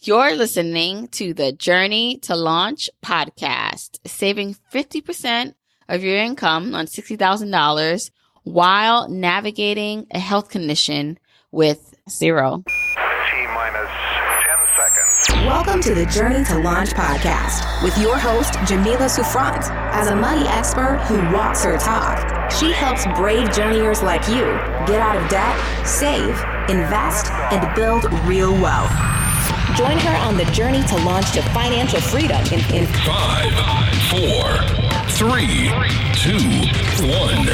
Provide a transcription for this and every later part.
You're listening to the Journey to Launch podcast, saving 50% of your income on $60,000 while navigating a health condition with zero. T-minus 10 seconds. Welcome to the Journey to Launch podcast with your host, Jamila Souffrant. As a money expert who walks her talk, she helps brave journeyers like you get out of debt, save, invest, and build real wealth. Join her on the journey to launch to financial freedom in 5, 4, 3, 2, 1.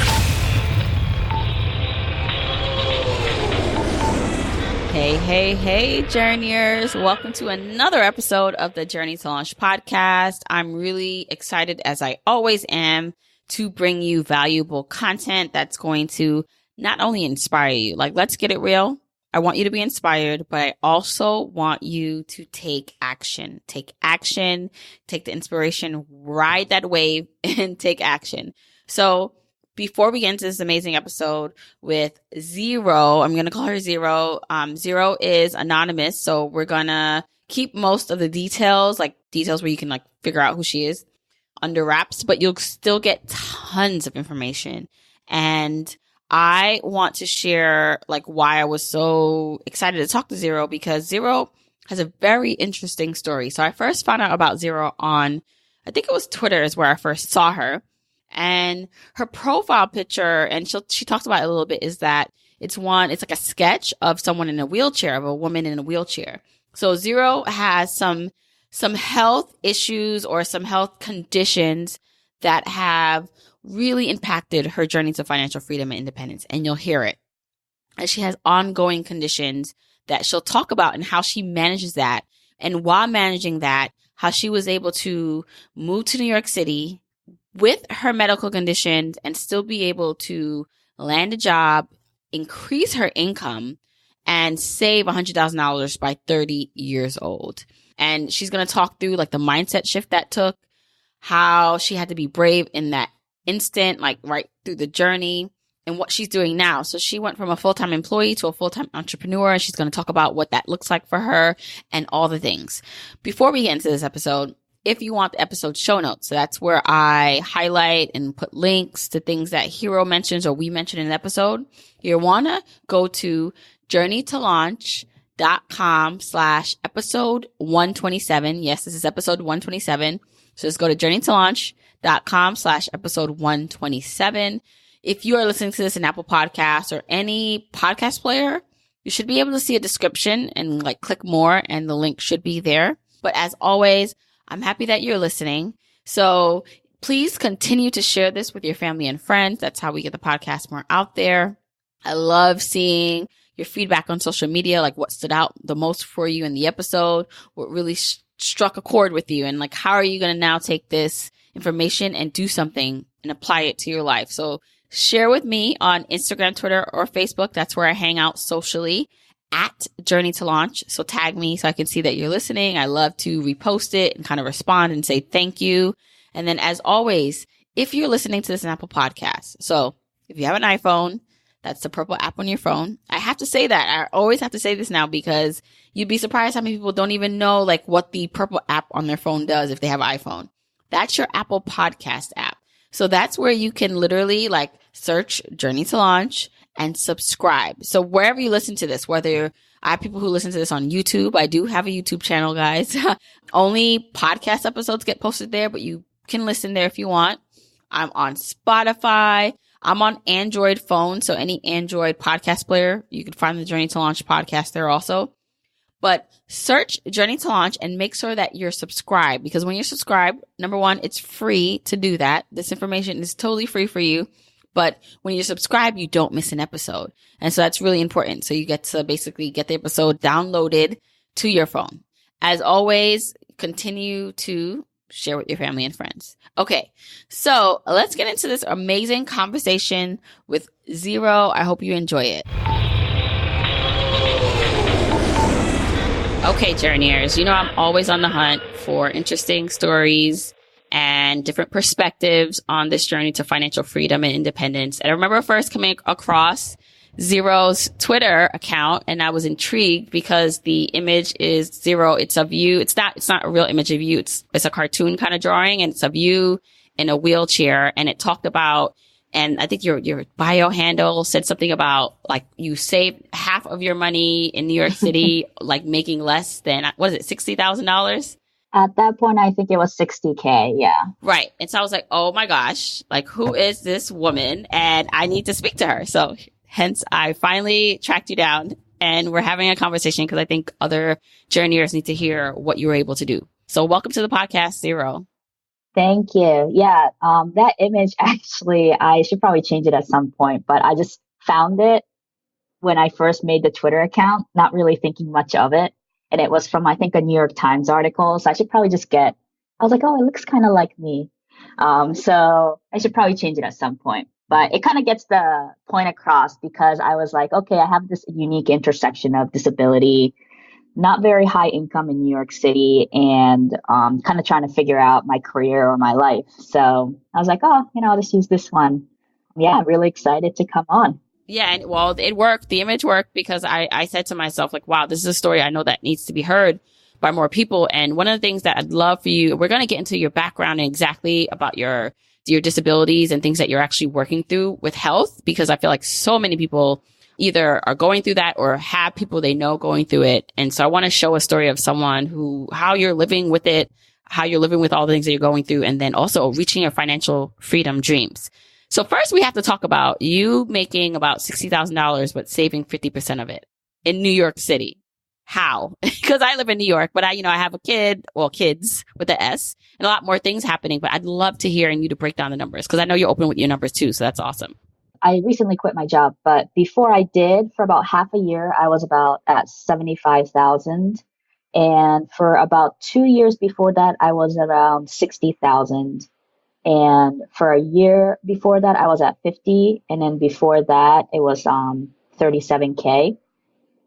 Hey, journeyers. Welcome to another episode of the Journey to Launch podcast. I'm really excited, as I always am, to bring you valuable content that's going to not only inspire you, like, let's get it real. I want you to be inspired, but I also want you to take action. Take action, take the inspiration, ride that wave, and take action. So before we get into this amazing episode with Zero, I'm going to call her Zero. Zero is anonymous, so we're going to keep most of the details, like details where you can like figure out who she is, under wraps, but you'll still get tons of information. And I want to share like why I was so excited to talk to Zero, because Zero has a very interesting story. So I first found out about Zero on, I think it was Twitter is where I first saw her. And her profile picture, and she talks about it a little bit, is that it's like a sketch of someone in a wheelchair, of a woman in a wheelchair. So Zero has some health issues or some health conditions that have really impacted her journey to financial freedom and independence. And you'll hear it. And she has ongoing conditions that she'll talk about and how she manages that. And while managing that, how she was able to move to New York City with her medical conditions and still be able to land a job, increase her income, and save $100,000 by 30 years old. And she's going to talk through like the mindset shift that took, how she had to be brave in that instant, like right through the journey, and what she's doing now. So she went from a full-time employee to a full-time entrepreneur, and she's going to talk about what that looks like for her and all the things. Before we get into this episode, if you want the episode show notes, so that's where I highlight and put links to things that Hero mentions or we mentioned in the episode. You want to go to journeytolaunch.com/episode 127. Yes, this is episode 127. So just go to journeytolaunch.com/episode 127. If you are listening to this in Apple Podcasts or any podcast player, you should be able to see a description and like click more, and the link should be there. But as always, I'm happy that you're listening. So please continue to share this with your family and friends. That's how we get the podcast more out there. I love seeing your feedback on social media, like what stood out the most for you in the episode, what really struck a chord with you, and like how are you going to now take this information and do something and apply it to your life. So share with me on Instagram, Twitter, or Facebook. That's where I hang out socially, at Journey to Launch. So tag me so I can see that you're listening. I love to repost it and kind of respond and say thank you. And then as always, if you're listening to this in Apple Podcasts, so if you have an iPhone, that's the purple app on your phone. I have to say that. I always have to say this now, because you'd be surprised how many people don't even know like what the purple app on their phone does if they have an iPhone. That's your Apple Podcast app. So that's where you can literally like search Journey to Launch and subscribe. So wherever you listen to this, whether I have people who listen to this on YouTube, I do have a YouTube channel, guys. Only podcast episodes get posted there, but you can listen there if you want. I'm on Spotify. I'm on Android phone. So any Android podcast player, you can find the Journey to Launch podcast there also. But search Journey to Launch and make sure that you're subscribed, because when you're subscribed, number one, it's free to do that. This information is totally free for you. But when you're subscribed, you don't miss an episode. And so that's really important. So you get to basically get the episode downloaded to your phone. As always, continue to share with your family and friends. Okay, so let's get into this amazing conversation with Zero. I hope you enjoy it. Okay, journeyers, you know I'm always on the hunt for interesting stories and different perspectives on this journey to financial freedom and independence. And I remember first coming across Zero's Twitter account, and I was intrigued because the image is Zero. It's of you. It's not a real image of you. It's a cartoon kind of drawing, and it's of you in a wheelchair. And it talked about, and I think your bio handle said something about like you saved half of your money in New York City, like making less than, what is it, $60,000? At that point, I think it was 60K. Yeah. Right. And so I was like, oh my gosh, like who is this woman? And I need to speak to her. So hence I finally tracked you down and we're having a conversation because I think other journeyers need to hear what you were able to do. So welcome to the podcast, Zero. Thank you. Yeah. That image actually, I should probably change it at some point, but I just found it when I first made the Twitter account, not really thinking much of it. And it was from, I think, a New York Times article. So I should probably I was like, oh, it looks kind of like me. So I should probably change it at some point. But it kind of gets the point across because I was like, okay, I have this unique intersection of disability, not very high income in New York City, and kind of trying to figure out my career or my life. So I was like, oh, I'll just use this one. Yeah, really excited to come on. Yeah, and well, it worked. The image worked because I said to myself, like, wow, this is a story I know that needs to be heard by more people. And one of the things that I'd love for you, we're going to get into your background and exactly about your disabilities and things that you're actually working through with health, because I feel like so many people either are going through that or have people they know going through it. And so I want to show a story of someone how you're living with it, how you're living with all the things that you're going through, and then also reaching your financial freedom dreams. So first we have to talk about you making about $60,000, but saving 50% of it in New York City. How? Because I live in New York, but I have a kids with the S and a lot more things happening, but I'd love to hear you to break down the numbers because I know you're open with your numbers too. So that's awesome. I recently quit my job, but before I did, for about half a year, I was about at 75,000. And for about 2 years before that, I was around 60,000. And for a year before that, I was at 50. And then before that, it was 37K.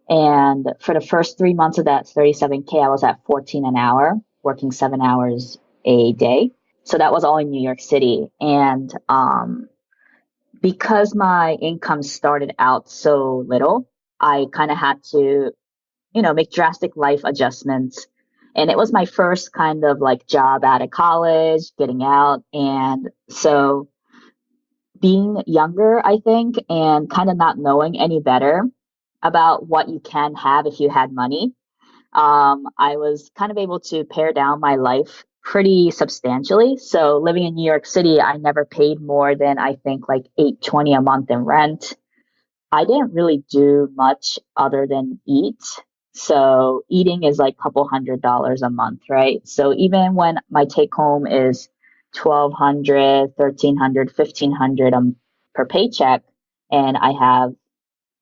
And for the first 3 months of that 37K, I was at 14 an hour, working 7 hours a day. So that was all in New York City. And because my income started out so little, I kind of had to, make drastic life adjustments. And it was my first kind of like job out of college, getting out. And so being younger, I think, and kind of not knowing any better about what you can have if you had money, I was kind of able to pare down my life pretty substantially. So living in New York City, I never paid more than I think like $820 a month in rent. I didn't really do much other than eat. So eating is like a couple $100 a month, right? So even when my take home is $1,200, $1,300, $1,500 per paycheck, and I have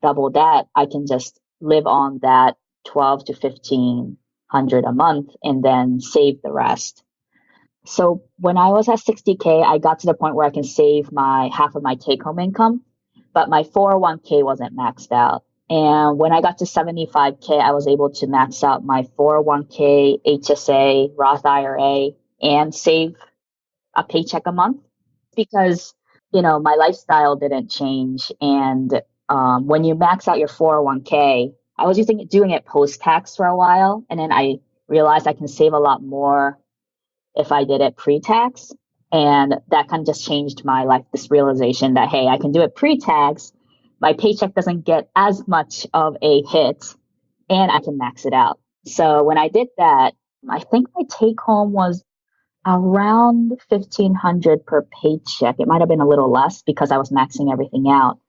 double that, I can just live on that $1,200 to $1,500 a month and then save the rest. So when I was at 60K, I got to the point where I can save half of my take home income, but my 401k wasn't maxed out. And when I got to 75K, I was able to max out my 401k, HSA, Roth IRA, and save a paycheck a month because, my lifestyle didn't change. And when you max out your 401k, I was doing it post-tax for a while. And then I realized I can save a lot more if I did it pre-tax. And that kind of just changed my life, this realization that, hey, I can do it pre-tax. My paycheck doesn't get as much of a hit and I can max it out. So when I did that, I think my take home was around $1,500 per paycheck. It might have been a little less because I was maxing everything out.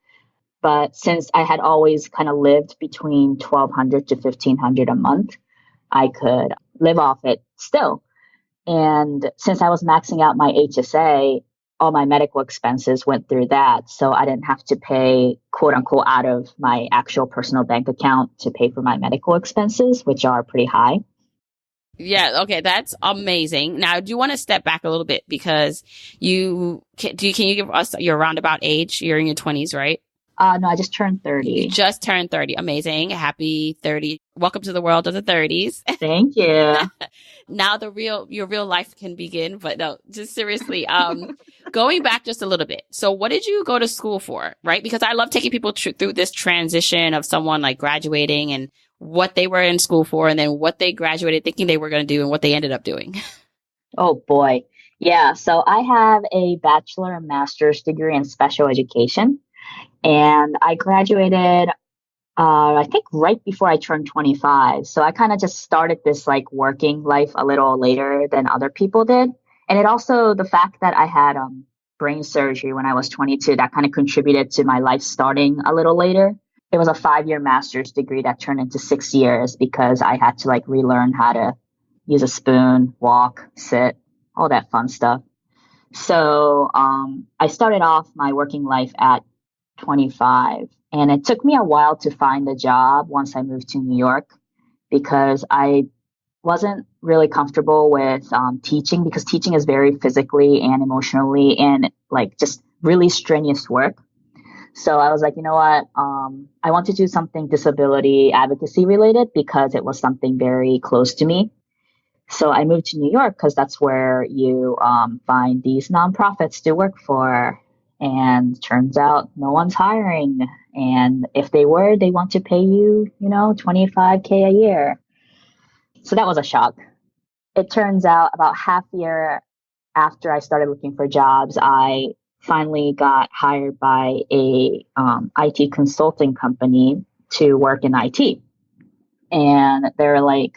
But since I had always kind of lived between $1,200 to $1,500 a month, I could live off it still. And since I was maxing out my HSA, all my medical expenses went through that. So I didn't have to pay, quote unquote, out of my actual personal bank account to pay for my medical expenses, which are pretty high. Yeah. Okay. That's amazing. Now, do you want to step back a little bit because can you give us your roundabout age? You're in your 20s, right? No, I just turned You 30. just turned 30. Amazing. Happy 30. Welcome to the world of the 30s. Thank you. Now your real life can begin. But no, just seriously, going back just a little bit. So what did you go to school for? Right? Because I love taking people through this transition of someone like graduating and what they were in school for and then what they graduated thinking they were going to do and what they ended up doing. Oh boy. Yeah. So I have a bachelor and master's degree in special education, and I graduated, I think right before I turned 25. So I kind of just started this like working life a little later than other people did. And it also, the fact that I had brain surgery when I was 22, that kind of contributed to my life starting a little later. It was a 5-year master's degree that turned into 6 years because I had to like relearn how to use a spoon, walk, sit, all that fun stuff. So I started off my working life at 25, and it took me a while to find a job once I moved to New York because I wasn't really comfortable with teaching, because teaching is very physically and emotionally and like just really strenuous work. So I was like, you know what? I want to do something disability advocacy related because it was something very close to me. So I moved to New York because that's where you find these nonprofits to work for. And turns out no one's hiring. And if they were, they want to pay you, 25K a year. So that was a shock. It turns out about half a year after I started looking for jobs, I finally got hired by a IT consulting company to work in IT. And they're like,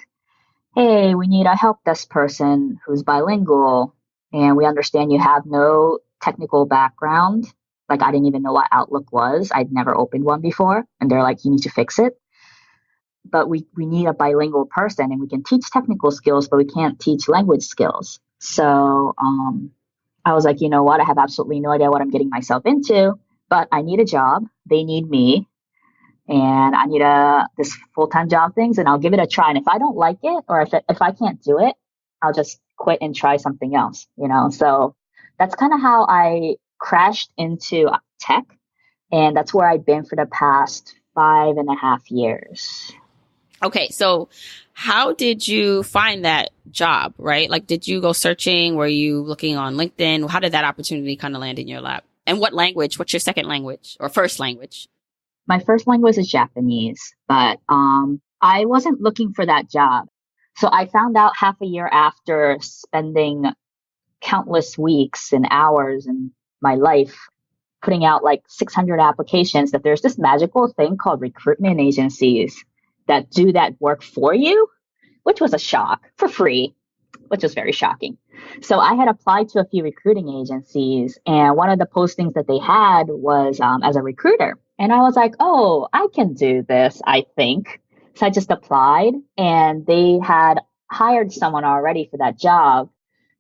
hey, we need a help desk person who's bilingual, and we understand you have no technical background. Like, I didn't even know what Outlook was. I'd never opened one before. And they're like, you need to fix it. But we need a bilingual person, and we can teach technical skills, but we can't teach language skills. So I was like, you know what? I have absolutely no idea what I'm getting myself into, but I need a job. They need me. And I need this full-time job things, and I'll give it a try. And if I don't like it, or if I can't do it, I'll just quit and try something else, So that's kind of how I crashed into tech. And that's where I've been for the past 5.5 years. Okay. So how did you find that job, right? Like, did you go searching? Were you looking on LinkedIn? How did that opportunity kind of land in your lap? And what language? What's your second language or first language? My first language is Japanese, but I wasn't looking for that job. So I found out half a year after spending countless weeks and hours in my life putting out like 600 applications that there's this magical thing called recruitment agencies that do that work for you, which was a shock, for free, which was very shocking. So I had applied to a few recruiting agencies, and one of the postings that they had was as a recruiter. And I was like, oh, I can do this, I think. So I just applied, and they had hired someone already for that job,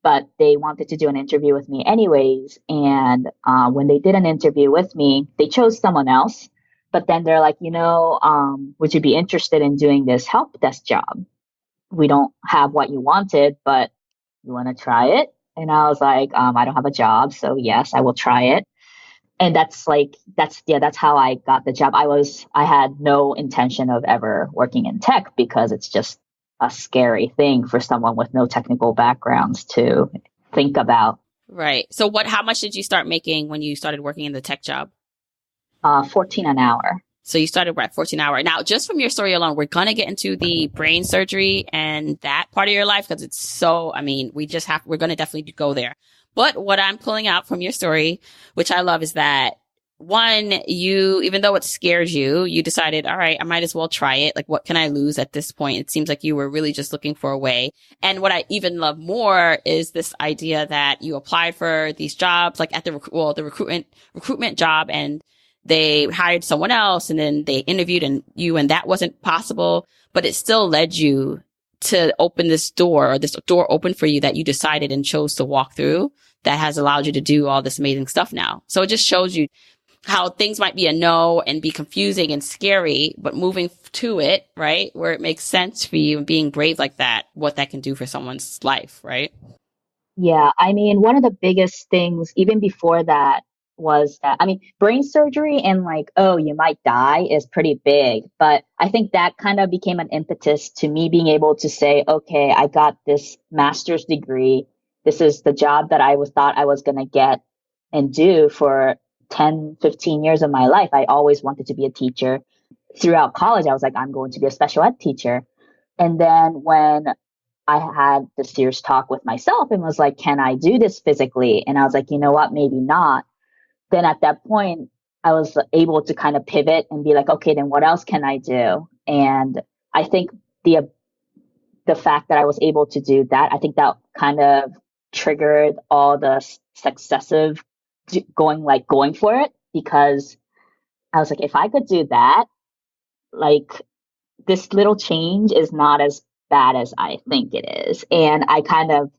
but they wanted to do an interview with me anyways. And when they did an interview with me, they chose someone else. But then they're like, would you be interested in doing this help desk job? We don't have what you wanted, but you want to try it? And I was like, I don't have a job, so yes, I will try it. And that's how I got the job. I had no intention of ever working in tech because it's just a scary thing for someone with no technical backgrounds to think about. Right. So how much did you start making when you started working in the tech job? 14 an hour. So you started at 14 an hour. Now, just from your story alone, we're going to get into the brain surgery and that part of your life because it's so, we're going to definitely go there. But what I'm pulling out from your story, which I love, is that one, even though it scared you, you decided, all right, I might as well try it. Like, what can I lose at this point? It seems like you were really just looking for a way. And what I even love more is this idea that you applied for these jobs, like at the recruitment job, and they hired someone else, and then they interviewed and that wasn't possible, but it still led you to open this door open for you that you decided and chose to walk through that has allowed you to do all this amazing stuff now. So it just shows you how things might be a no and be confusing and scary, but moving to it, right, where it makes sense for you and being brave like that, what that can do for someone's life, right? Yeah. One of the biggest things, even before that, was that, I mean, brain surgery and like, oh, you might die is pretty big. But I think that kind of became an impetus to me being able to say, okay, I got this master's degree. This is the job that I was thought I was going to get and do for 10, 15 years of my life. I always wanted to be a teacher. Throughout college, I was like, I'm going to be a special ed teacher. And then when I had the serious talk with myself and was like, can I do this physically? And I was like, you know what, maybe not. Then at that point, I was able to kind of pivot and be like, okay, then what else can I do? And I think the fact that I was able to do that, I think that kind of triggered all the successive going for it, because I was like, if I could do that, like this little change is not as bad as I think it is. And I kind of,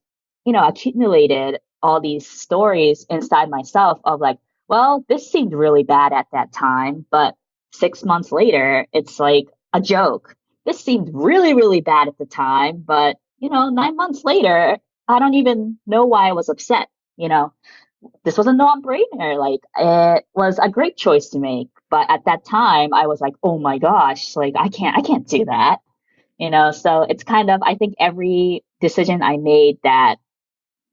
accumulated all these stories inside myself of like, well, this seemed really bad at that time, but 6 months later, it's like a joke. This seemed really, really bad at the time, but 9 months later, I don't even know why I was upset. This was a non-brainer. Like, it was a great choice to make. But at that time, I was like, oh my gosh, like I can't do that. So it's kind of, I think every decision I made that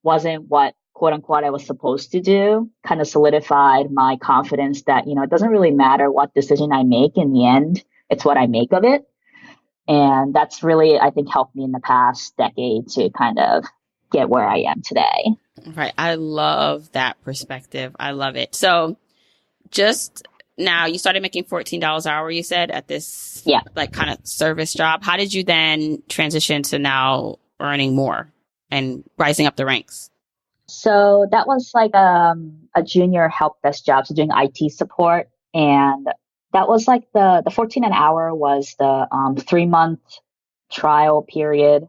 wasn't what quote unquote I was supposed to do kind of solidified my confidence that, it doesn't really matter what decision I make in the end, it's what I make of it. And that's really, I think, helped me in the past decade to kind of get where I am today. Right. I love that perspective. I love it. So just now you started making $14 an hour, you said, at this like kind of service job. How did you then transition to now earning more and rising up the ranks? So that was like a junior help desk job, so doing IT support. And that was like the 14 an hour was the 3-month trial period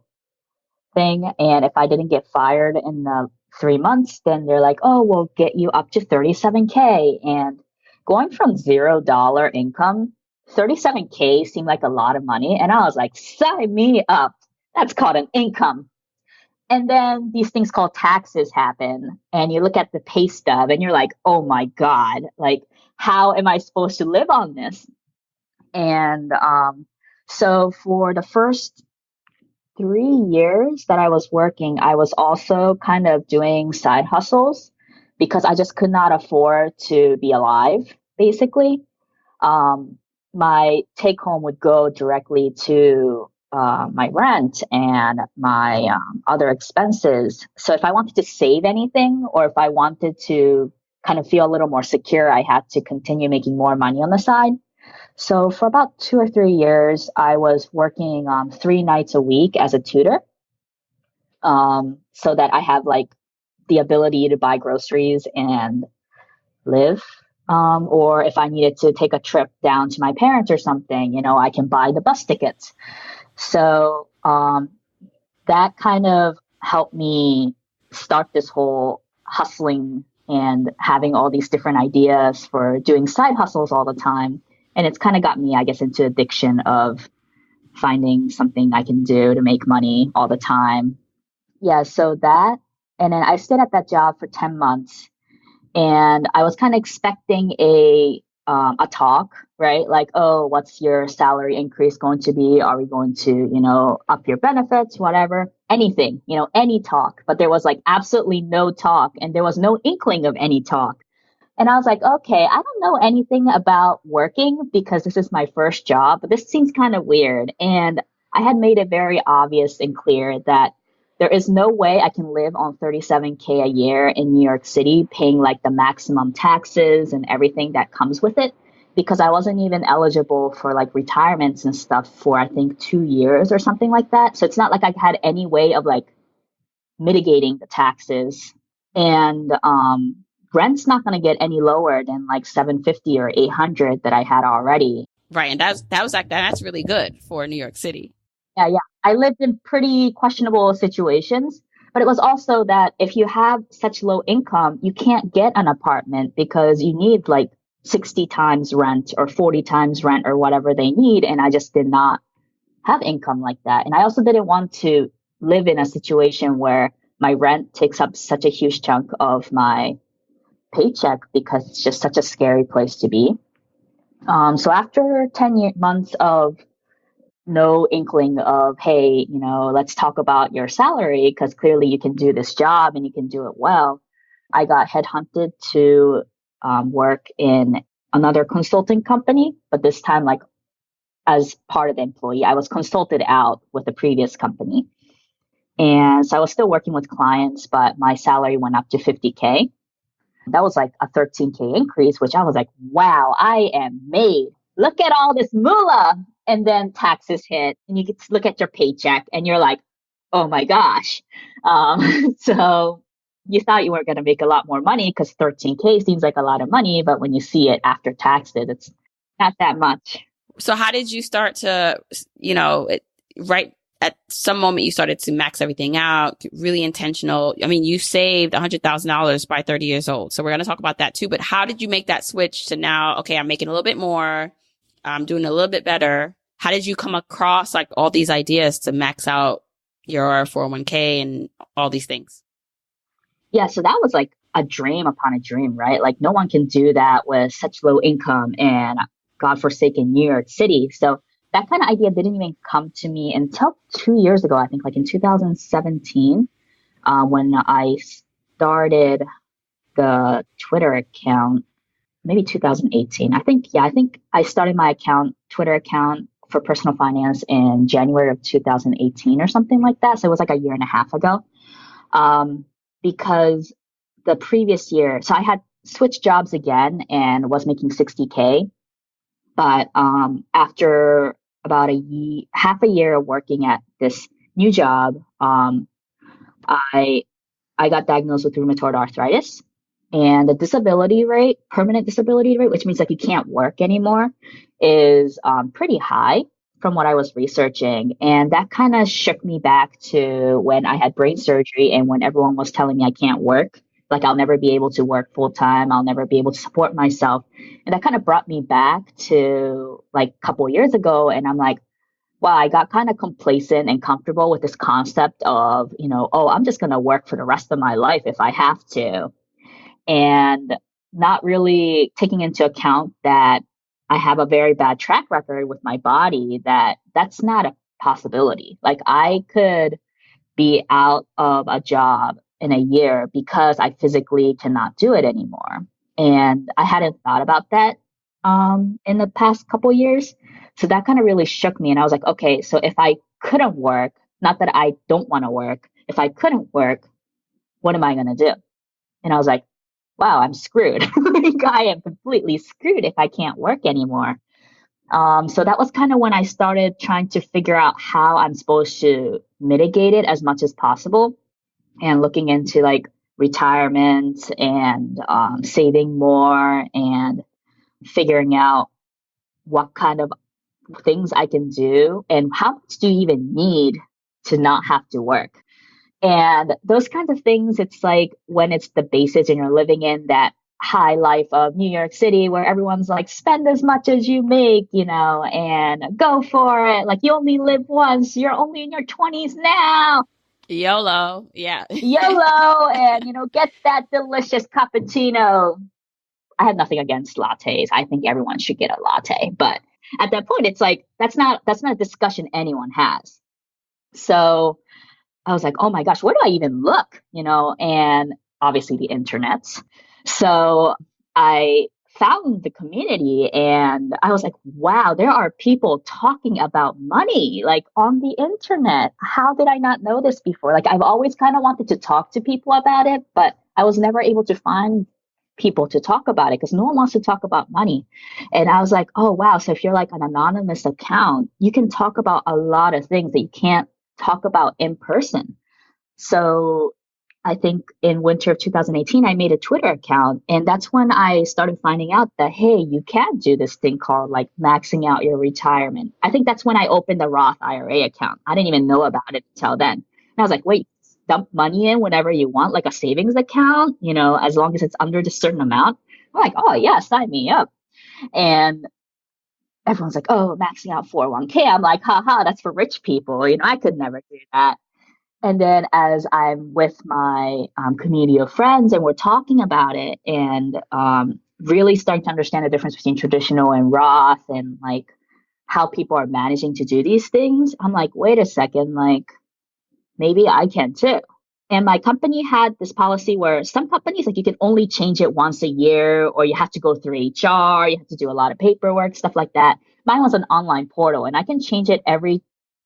thing. And if I didn't get fired in the 3 months, then they're like, oh, we'll get you up to $37K. And going from $0 income, $37K seemed like a lot of money. And I was like, sign me up. That's called an income. And then these things called taxes happen. And you look at the pay stub and you're like, oh my God, like, how am I supposed to live on this? And so for the first 3 years that I was working, I was also kind of doing side hustles because I just could not afford to be alive, basically. My take home would go directly to my rent and my other expenses. So if I wanted to save anything or if I wanted to kind of feel a little more secure, I had to continue making more money on the side. So for about 2 or 3 years, I was working 3 nights a week as a tutor, so that I have like the ability to buy groceries and live. Or if I needed to take a trip down to my parents or something, I can buy the bus tickets. So that kind of helped me start this whole hustling and having all these different ideas for doing side hustles all the time. And it's kind of got me, I guess, into addiction of finding something I can do to make money all the time. Yeah, so that. And then I stayed at that job for 10 months. And I was kind of expecting a talk, right? Like, oh, what's your salary increase going to be? Are we going to, up your benefits, whatever, anything, any talk. But there was like absolutely no talk and there was no inkling of any talk. And I was like, okay, I don't know anything about working because this is my first job, but this seems kind of weird. And I had made it very obvious and clear that there is no way I can live on $37K a year in New York City, paying like the maximum taxes and everything that comes with it, because I wasn't even eligible for like retirements and stuff for, I think, 2 years or something like that. So it's not like I had any way of like mitigating the taxes. And rent's not going to get any lower than like $750 or $800 that I had already. Right. And that's really good for New York City. Yeah. I lived in pretty questionable situations, but it was also that if you have such low income, you can't get an apartment because you need like 60 times rent or 40 times rent or whatever they need. And I just did not have income like that. And I also didn't want to live in a situation where my rent takes up such a huge chunk of my paycheck because it's just such a scary place to be. So after 10 months of no inkling of, hey, let's talk about your salary because clearly you can do this job and you can do it well, I got headhunted to work in another consulting company, but this time, like, as part of the employee, I was consulted out with the previous company. And so I was still working with clients, but my salary went up to 50K. That was like a 13K increase, which I was like, wow, I am made. Look at all this moolah. And then taxes hit and you get to look at your paycheck and you're like, oh my gosh. So you thought you weren't going to make a lot more money because 13K seems like a lot of money. But when you see it after taxes, it's not that much. So how did you start to, right at some moment you started to max everything out, really intentional? I mean, you saved $100,000 by 30 years old. So we're going to talk about that too. But how did you make that switch to now, okay, I'm making a little bit more, I'm doing a little bit better. How did you come across like all these ideas to max out your 401k and all these things? Yeah, so that was like a dream upon a dream, right? Like no one can do that with such low income and godforsaken New York City. So that kind of idea didn't even come to me until 2 years ago, I think, like in 2017, when I started the Twitter account, maybe 2018. I think I started my Twitter account for personal finance in January of 2018 or something like that. So it was like a year and a half ago. Because the previous year, so I had switched jobs again and was making 60K. But after about half a year of working at this new job, I got diagnosed with rheumatoid arthritis, and the disability rate, permanent disability rate, which means like you can't work anymore, is pretty high from what I was researching. And that kind of shook me back to when I had brain surgery and when everyone was telling me I can't work. Like I'll never be able to work full time. I'll never be able to support myself. And that kind of brought me back to like a couple of years ago. And I'm like, wow, I got kind of complacent and comfortable with this concept of, I'm just going to work for the rest of my life if I have to. And not really taking into account that I have a very bad track record with my body, that's not a possibility. Like I could be out of a job in a year because I physically cannot do it anymore. And I hadn't thought about that in the past couple of years. So that kind of really shook me. And I was like, okay, so if I couldn't work, not that I don't want to work, if I couldn't work, what am I going to do? And I was like, wow, I'm screwed. Like, I am completely screwed if I can't work anymore. So that was kind of when I started trying to figure out how I'm supposed to mitigate it as much as possible, and looking into like retirement and saving more and figuring out what kind of things I can do and how much do you even need to not have to work. And those kinds of things, it's like when it's the basics and you're living in that high life of New York City where everyone's like, spend as much as you make, and go for it. Like you only live once. You're only in your 20s now. YOLO. Yeah. YOLO. And, get that delicious cappuccino. I have nothing against lattes. I think everyone should get a latte. But at that point, it's like, that's not a discussion anyone has. So I was like, oh my gosh, where do I even look? And obviously the internet. So I found the community and I was like, wow, there are people talking about money like on the internet. How did I not know this before? Like I've always kind of wanted to talk to people about it, but I was never able to find people to talk about it because no one wants to talk about money. And I was like, oh wow, so if you're like an anonymous account, you can talk about a lot of things that you can't talk about in person. So I think in winter of 2018, I made a Twitter account. And that's when I started finding out that, hey, you can do this thing called like maxing out your retirement. I think that's when I opened the Roth IRA account. I didn't even know about it until then. And I was like, wait, dump money in whenever you want, like a savings account, as long as it's under a certain amount. I'm like, oh yeah, sign me up. And everyone's like, oh, maxing out 401k. I'm like, haha, that's for rich people. I could never do that. And then as I'm with my community of friends and we're talking about it and really starting to understand the difference between traditional and Roth and like how people are managing to do these things, I'm like, wait a second, like maybe I can too. And my company had this policy where some companies, like you can only change it once a year, or you have to go through HR, you have to do a lot of paperwork, stuff like that. Mine was an online portal and I can change it every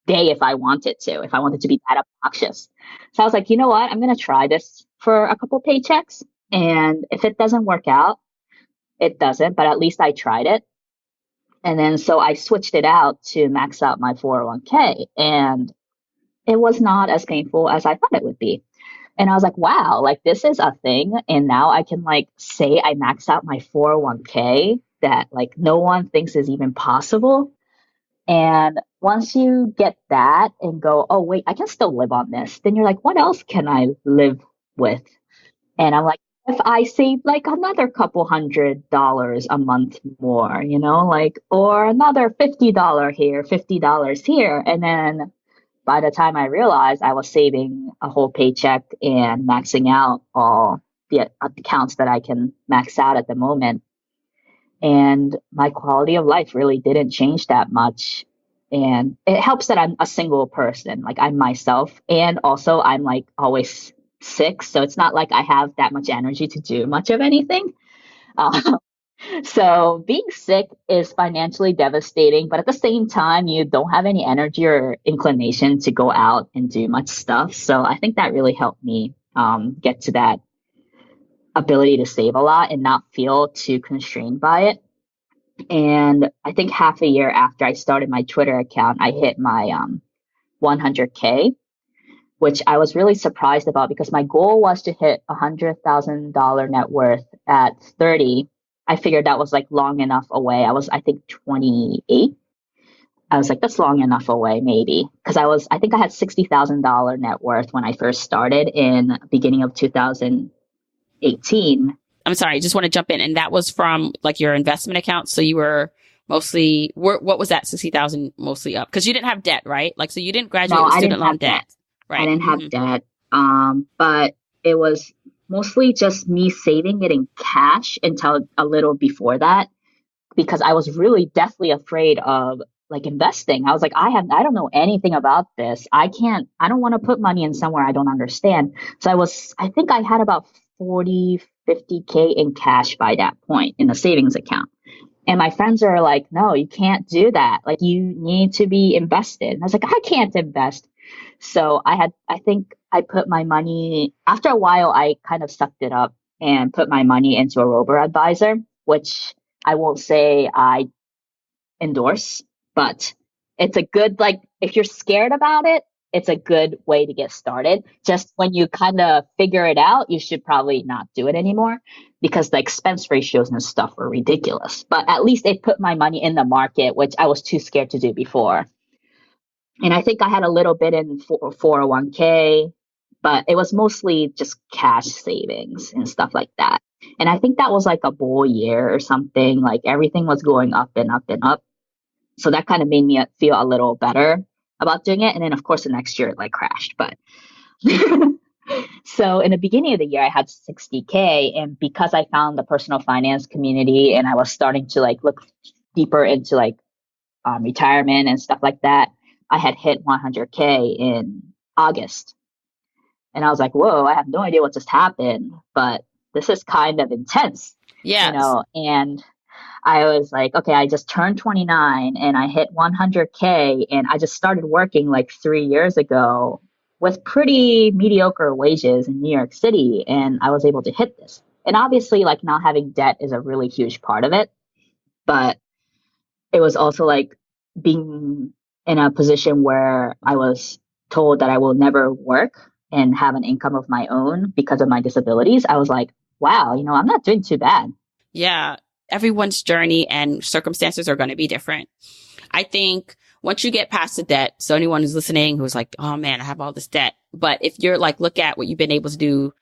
day if I wanted to, if I wanted to be that obnoxious. So I was like, you know what? I'm going to try this for a couple paychecks. And if it doesn't work out, it doesn't, but at least I tried it. And then so I switched it out to max out my 401k, and it was not as painful as I thought it would be. And I was like, wow, like this is a thing. And now I can like say I maxed out my 401k that like no one thinks is even possible. And once you get that and go, oh, wait, I can still live on this, then you're like, what else can I live with? And I'm like, if I save like another couple $100 a month more, you know, like, or another $50 here, $50 here. And then by the time I realized I was saving a whole paycheck and maxing out all the accounts that I can max out at the moment. And my quality of life really didn't change that much. And it helps that I'm a single person, like I'm myself. And also I'm like always sick. So it's not like I have that much energy to do much of anything. Uh, so being sick is financially devastating, but at the same time, you don't have any energy or inclination to go out and do much stuff. So I think that really helped me get to that ability to save a lot and not feel too constrained by it. And I think half a year after I started my Twitter account, I hit my 100K, which I was really surprised about because my goal was to hit $100,000 net worth at 30. I figured that was like long enough away. I was, I think, 28. I was like, that's long enough away, maybe. Because I think I had $60,000 net worth when I first started in beginning of 2018. I'm sorry, I just want to jump in. And that was from like your investment account. So you were mostly, what was that 60,000 mostly up? Because you didn't have debt, right? Like, so you didn't graduate with student loan debt. Right. I didn't have debt. But it was mostly just me saving it in cash until a little before that, because I was really deathly afraid of like investing. I was like, I don't know anything about this. I don't want to put money in somewhere I don't understand. So I think I had about 40, 50K in cash by that point in a savings account. And my friends are like, no, you can't do that. Like you need to be invested. And I was like, I can't invest. So I think I put my money, after a while, I kind of sucked it up and put my money into a robo-advisor, which I won't say I endorse, but it's a good, like, if you're scared about it, it's a good way to get started. Just when you kind of figure it out, you should probably not do it anymore because the expense ratios and stuff were ridiculous. But at least it put my money in the market, which I was too scared to do before. And I think I had a little bit in 401k, but it was mostly just cash savings and stuff like that. And I think that was like a bull year or something. Like everything was going up and up and up. So that kind of made me feel a little better about doing it. And then of course the next year it like crashed. But so in the beginning of the year, I had 60K. And because I found the personal finance community and I was starting to like look deeper into like retirement and stuff like that, I had hit 100K in August. And I was like, whoa, I have no idea what just happened, but this is kind of intense. Yeah. You know, and I was like, okay, I just turned 29 and I hit 100K and I just started working like 3 years ago with pretty mediocre wages in New York City. And I was able to hit this. And obviously like not having debt is a really huge part of it. But it was also like being in a position where I was told that I will never work and have an income of my own because of my disabilities. I was like, wow, you know, I'm not doing too bad. Yeah. Everyone's journey and circumstances are going to be different. I think once you get past the debt, so anyone who's listening who's like, oh man, I have all this debt. But if you're like, look at what you've been able to do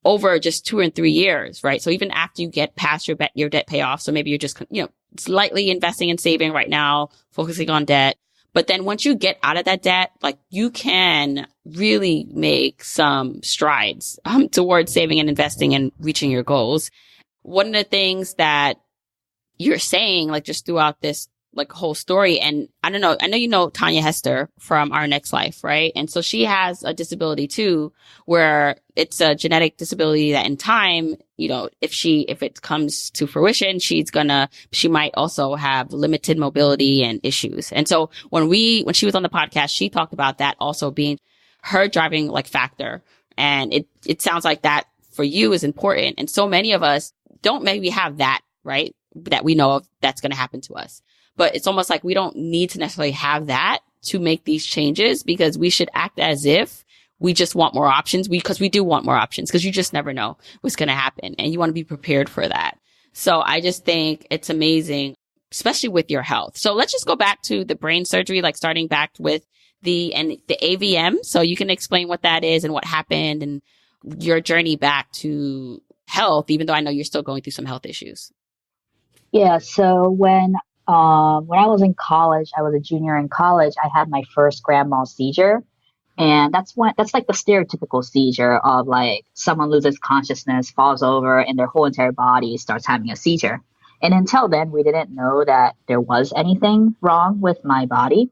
over just 2 and 3 years, right? So even after you get past your debt payoff, so maybe you're just, you know, slightly investing and saving right now, focusing on debt. But then once you get out of that debt, like you can really make some strides towards saving and investing and reaching your goals. One of the things that you're saying, like just throughout this like whole story, and I don't know, I know you know Tanya Hester from Our Next Life, right? And so she has a disability too, where it's a genetic disability that in time, you know, if it comes to fruition, she might also have limited mobility and issues. And so when she was on the podcast, she talked about that also being her driving like factor. And it sounds like that for you is important. And so many of us don't maybe have that, right? That we know of that's going to happen to us. But it's almost like we don't need to necessarily have that to make these changes, because we should act as if we just want more options, because we do want more options, because you just never know what's going to happen and you want to be prepared for that. So I just think it's amazing, especially with your health. So let's just go back to the brain surgery, like starting back with the AVM. So you can explain what that is and what happened and your journey back to health, even though I know you're still going through some health issues. Yeah. So when I was in college, I was a junior in college, I had my first grand mal seizure. And that's like the stereotypical seizure of like someone loses consciousness, falls over, and their whole entire body starts having a seizure. And until then, we didn't know that there was anything wrong with my body.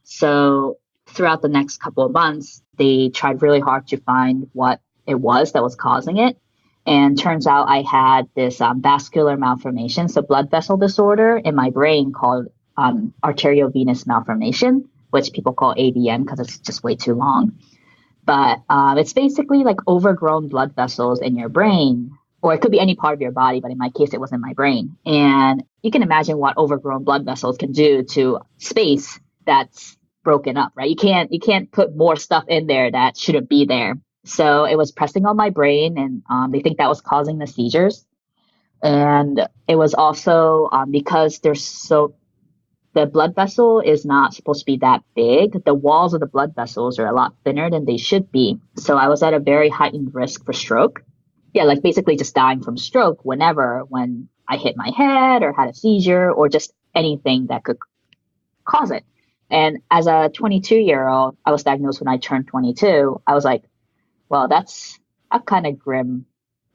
So throughout the next couple of months, they tried really hard to find what it was that was causing it. And turns out I had this vascular malformation, so blood vessel disorder in my brain called arteriovenous malformation, which people call AVM because it's just way too long. But it's basically like overgrown blood vessels in your brain, or it could be any part of your body, but in my case, it was in my brain. And you can imagine what overgrown blood vessels can do to space that's broken up, right? You can't put more stuff in there that shouldn't be there. So it was pressing on my brain, and they think that was causing the seizures. And it was also because the blood vessel is not supposed to be that big. The walls of the blood vessels are a lot thinner than they should be. So I was at a very heightened risk for stroke. Yeah, like basically just dying from stroke when I hit my head or had a seizure or just anything that could cause it. And as a 22-year-old, I was diagnosed when I turned 22. I was like, well, that's a kind of grim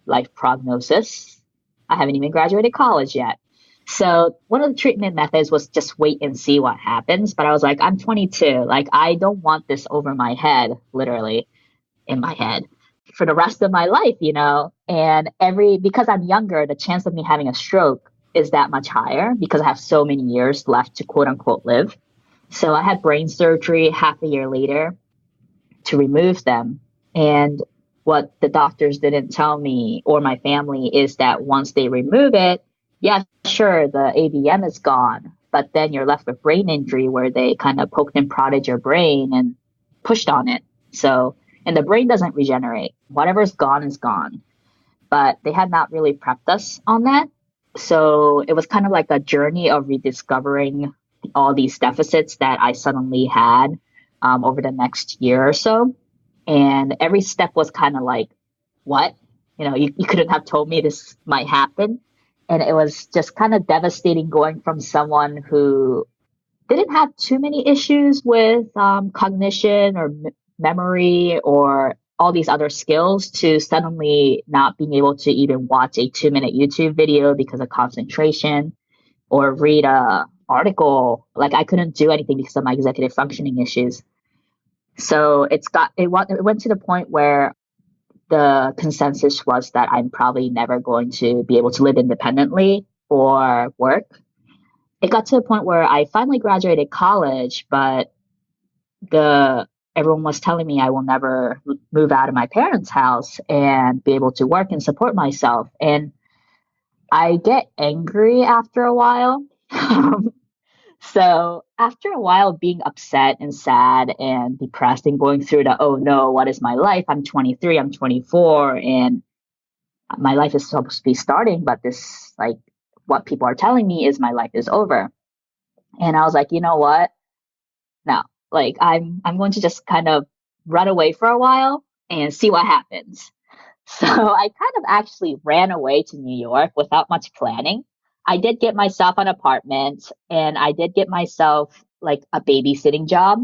life prognosis. I haven't even graduated college yet. So one of the treatment methods was just wait and see what happens. But I was like, I'm 22. Like, I don't want this over my head, literally in my head for the rest of my life, you know? And because I'm younger, the chance of me having a stroke is that much higher because I have so many years left to quote unquote live. So I had brain surgery half a year later to remove them. And what the doctors didn't tell me or my family is that once they remove it, yeah, sure, the AVM is gone, but then you're left with brain injury where they kind of poked and prodded your brain and pushed on it. And the brain doesn't regenerate. Whatever's gone is gone. But they had not really prepped us on that. So it was kind of like a journey of rediscovering all these deficits that I suddenly had over the next year or so. And every step was kind of like, what? You know, you couldn't have told me this might happen. And it was just kind of devastating going from someone who didn't have too many issues with cognition or memory or all these other skills to suddenly not being able to even watch a 2-minute YouTube video because of concentration or read a article. Like I couldn't do anything because of my executive functioning issues. So it went to the point where the consensus was that I'm probably never going to be able to live independently or work. It got to the point where I finally graduated college, but everyone was telling me I will never move out of my parents' house and be able to work and support myself. And I get angry after a while. So after a while of being upset and sad and depressed and going through the, oh no, what is my life? I'm 23, I'm 24, and my life is supposed to be starting, but this, like, what people are telling me is my life is over. And I was like, you know what? No, like I'm going to just kind of run away for a while and see what happens. So I kind of actually ran away to New York without much planning. I did get myself an apartment and I did get myself like a babysitting job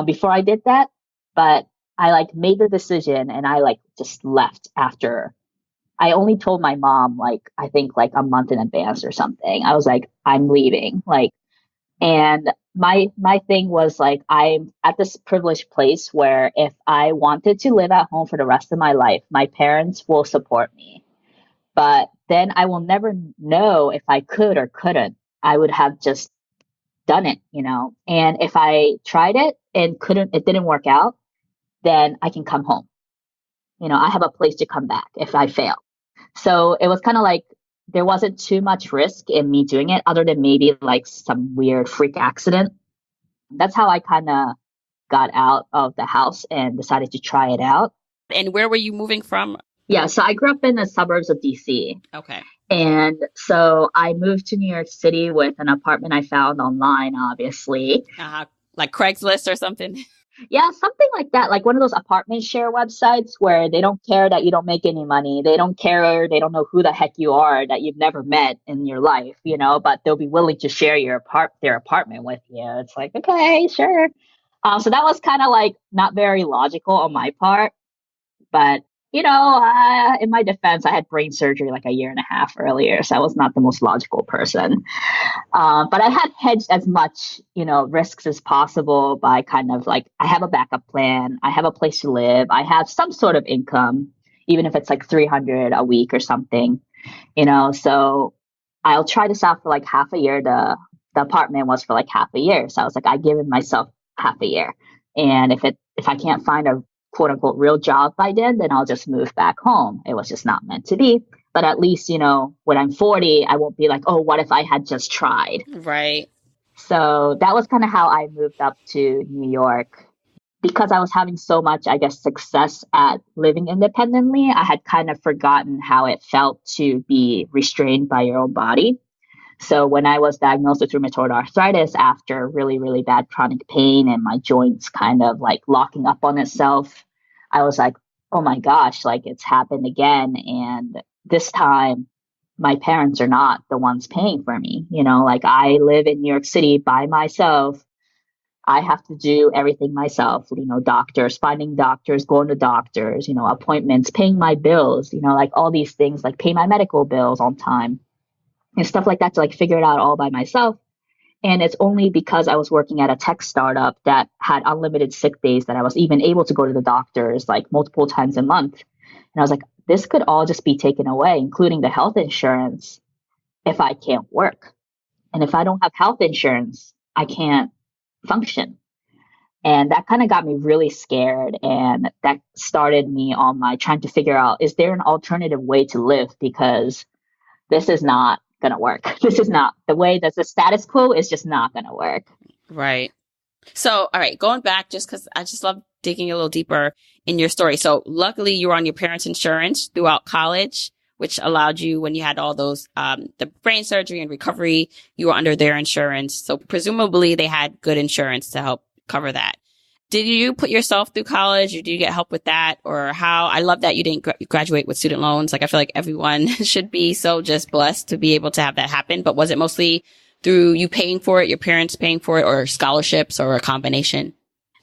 before I did that. But I like made the decision and I like just left after. I only told my mom like I think like a month in advance or something. I was like, I'm leaving. Like, and my thing was like I'm at this privileged place where if I wanted to live at home for the rest of my life, my parents will support me. But then I will never know if I could or couldn't. I would have just done it, you know. And if I tried it and couldn't, it didn't work out, then I can come home. You know, I have a place to come back if I fail. So it was kind of like there wasn't too much risk in me doing it other than maybe like some weird freak accident. That's how I kind of got out of the house and decided to try it out. And where were you moving from? Yeah, so I grew up in the suburbs of DC. Okay. And so I moved to New York City with an apartment I found online, obviously. Like Craigslist or something? Yeah, something like that. Like one of those apartment share websites where they don't care that you don't make any money. They don't care. They don't know who the heck you are that you've never met in your life, you know, but they'll be willing to share their apartment with you. It's like, okay, sure. So that was kind of like not very logical on my part. But, you know, in my defense, I had brain surgery like a year and a half earlier. So I was not the most logical person. But I had hedged as much, you know, risks as possible by kind of like, I have a backup plan. I have a place to live. I have some sort of income, even if it's like 300 a week or something, you know, so I'll try this out for like half a year. The apartment was for like half a year. So I was like, I given myself half a year. And if I can't find a quote unquote real job by then I'll just move back home. It was just not meant to be. But at least, you know, when I'm 40, I won't be like, oh, what if I had just tried? Right. So that was kind of how I moved up to New York. Because I was having so much, I guess, success at living independently, I had kind of forgotten how it felt to be restrained by your own body. So when I was diagnosed with rheumatoid arthritis after really, really bad chronic pain and my joints kind of like locking up on itself, I was like, oh my gosh, like it's happened again. And this time my parents are not the ones paying for me. You know, like I live in New York City by myself. I have to do everything myself, you know, doctors, finding doctors, going to doctors, you know, appointments, paying my bills, you know, like all these things, like pay my medical bills on time and stuff like that to like figure it out all by myself. And it's only because I was working at a tech startup that had unlimited sick days that I was even able to go to the doctors like multiple times a month. And I was like, this could all just be taken away, including the health insurance, if I can't work. And if I don't have health insurance, I can't function. And that kind of got me really scared. And that started me on my trying to figure out, is there an alternative way to live? Because this is not going to work. This is not the way that the status quo is just not going to work. Right. So, all right, going back, just because I just love digging a little deeper in your story. So luckily you were on your parents' insurance throughout college, which allowed you when you had all those, the brain surgery and recovery, you were under their insurance. So presumably they had good insurance to help cover that. Did you put yourself through college or did you get help with that or how? I love that you didn't graduate with student loans. Like I feel like everyone should be so just blessed to be able to have that happen. But was it mostly through you paying for it, your parents paying for it or scholarships or a combination?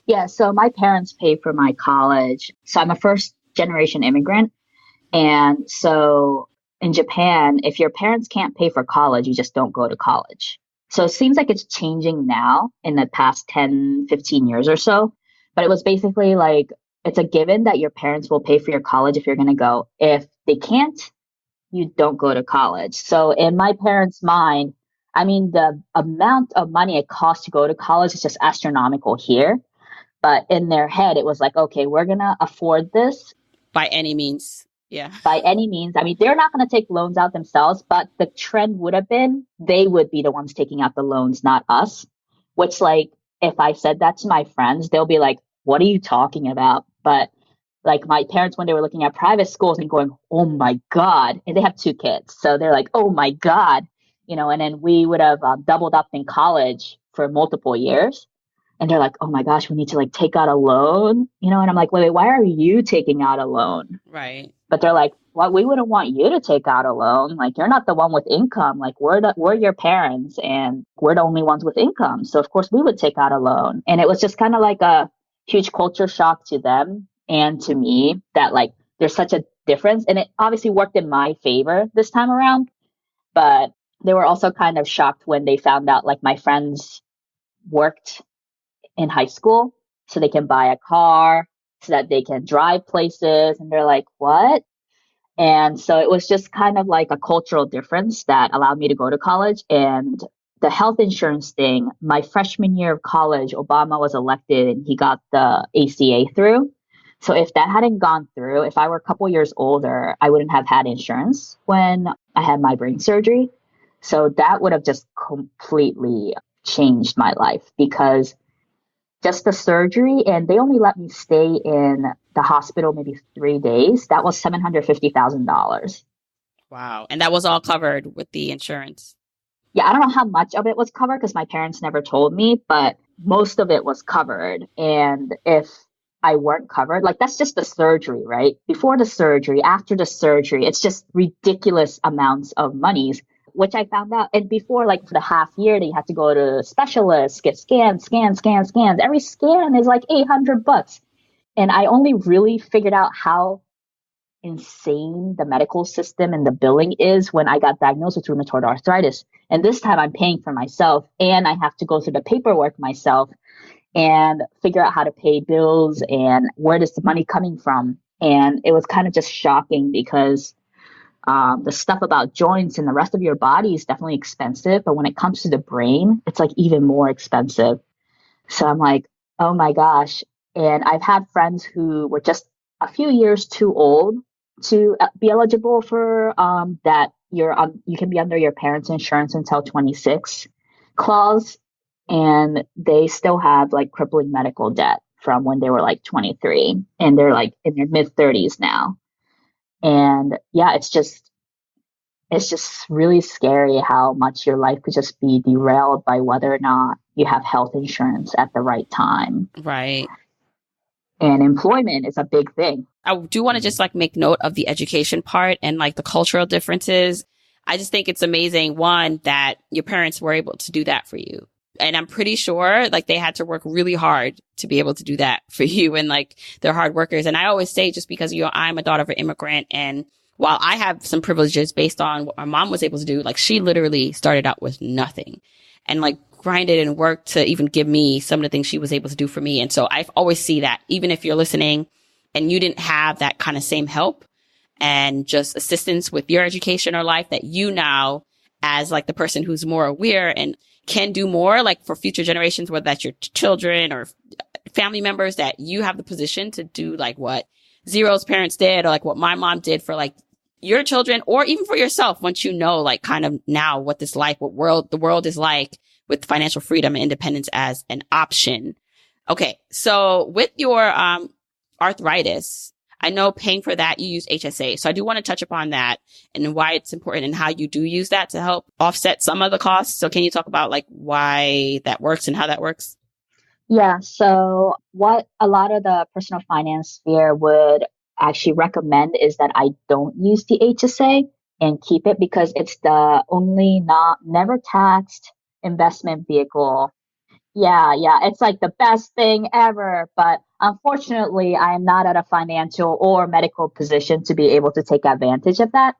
Yeah. So my parents paid for my college. So I'm a first generation immigrant. And so in Japan, if your parents can't pay for college, you just don't go to college. So it seems like it's changing now in the past 10, 15 years or so. But it was basically like, it's a given that your parents will pay for your college if you're going to go. If they can't, you don't go to college. So in my parents' mind, I mean, the amount of money it costs to go to college is just astronomical here. But in their head, it was like, okay, we're going to afford this. By any means. Yeah. By any means. I mean, they're not going to take loans out themselves, but the trend would have been they would be the ones taking out the loans, not us. Which, like, if I said that to my friends, they'll be like, what are you talking about? But like my parents, when they were looking at private schools and going, oh my God, and they have 2 kids. So they're like, oh my God, you know, and then we would have doubled up in college for multiple years. And they're like, oh my gosh, we need to like take out a loan, you know, and I'm like, wait, why are you taking out a loan? Right. But they're like, well, we wouldn't want you to take out a loan. Like, you're not the one with income. Like, we're your parents and we're the only ones with income. So of course we would take out a loan. And it was just kind of like a huge culture shock to them and to me that like there's such a difference. And it obviously worked in my favor this time around. But they were also kind of shocked when they found out like my friends worked in high school so they can buy a car, so that they can drive places. And they're like, what? And so it was just kind of like a cultural difference that allowed me to go to college. And the health insurance thing, my freshman year of college, Obama was elected and he got the ACA through. So if that hadn't gone through, if I were a couple years older, I wouldn't have had insurance when I had my brain surgery. So that would have just completely changed my life because just the surgery, and they only let me stay in the hospital maybe 3 days. That was $750,000. Wow. And that was all covered with the insurance. Yeah, I don't know how much of it was covered because my parents never told me, but most of it was covered. And if I weren't covered, like that's just the surgery, right? Before the surgery, after the surgery, it's just ridiculous amounts of monies, which I found out. And before, like for the half year, they had to go to specialists, get scans. Every scan is like $800. And I only really figured out how insane the medical system and the billing is when I got diagnosed with rheumatoid arthritis. And this time I'm paying for myself and I have to go through the paperwork myself and figure out how to pay bills and where is the money coming from. And it was kind of just shocking because the stuff about joints and the rest of your body is definitely expensive. But when it comes to the brain, it's like even more expensive. So I'm like, oh my gosh. And I've had friends who were just a few years too old to be eligible for that you can be under your parents' insurance until 26 clause. And they still have like crippling medical debt from when they were like 23 and they're like in their mid 30s now. And yeah, it's just really scary how much your life could just be derailed by whether or not you have health insurance at the right time. Right. And employment is a big thing. I do want to just like make note of the education part and like the cultural differences. I just think it's amazing, one, that your parents were able to do that for you. And I'm pretty sure like they had to work really hard to be able to do that for you. And like they're hard workers. And I always say just because, I'm a daughter of an immigrant, and while I have some privileges based on what my mom was able to do, like she literally started out with nothing and like grinded and worked to even give me some of the things she was able to do for me. And so I always see that even if you're listening and you didn't have that kind of same help and just assistance with your education or life, that you now, as like the person who's more aware and can do more, like for future generations, whether that's your children or family members, that you have the position to do like what Zero's parents did, or like what my mom did for like your children, or even for yourself, once you know, like kind of now what the world is like with financial freedom and independence as an option. Okay. So with your, arthritis, I know paying for that, you use HSA. So I do want to touch upon that and why it's important and how you do use that to help offset some of the costs. So can you talk about like why that works and how that works? Yeah. So what a lot of the personal finance sphere would actually recommend is that I don't use the HSA and keep it because it's the only never taxed investment vehicle. Yeah. It's like the best thing ever. But unfortunately, I am not at a financial or medical position to be able to take advantage of that.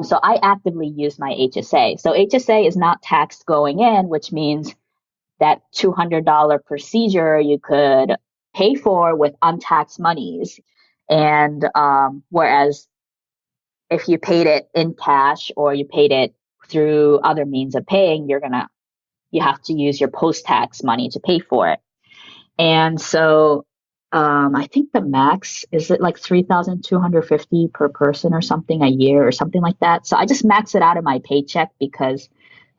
So I actively use my HSA. So HSA is not taxed going in, which means that $200 procedure you could pay for with untaxed monies. And whereas if you paid it in cash or you paid it through other means of paying, you have to use your post-tax money to pay for it. And so I think the max is it like $3,250 per person or something a year or something like that. So I just max it out of my paycheck because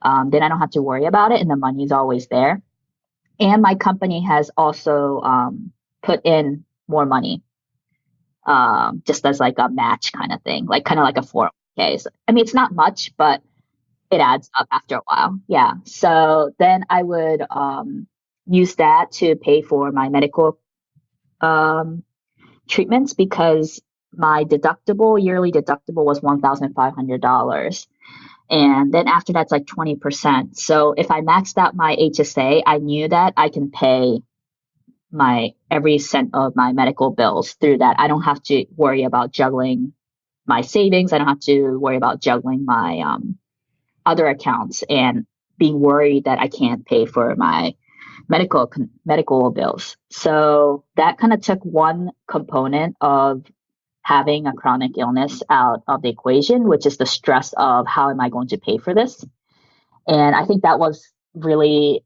then I don't have to worry about it and the money is always there. And my company has also put in more money just as like a match kind of thing, like kind of like a 401k. So, I mean, it's not much, but it adds up after a while. Yeah. So then I would use that to pay for my medical treatments because my yearly deductible was $1,500. And then after that's like 20%. So if I maxed out my HSA, I knew that I can pay my every cent of my medical bills through that. I don't have to worry about juggling my savings. I don't have to worry about juggling my other accounts and being worried that I can't pay for my medical bills. So that kind of took one component of having a chronic illness out of the equation, which is the stress of how am I going to pay for this? And I think that was really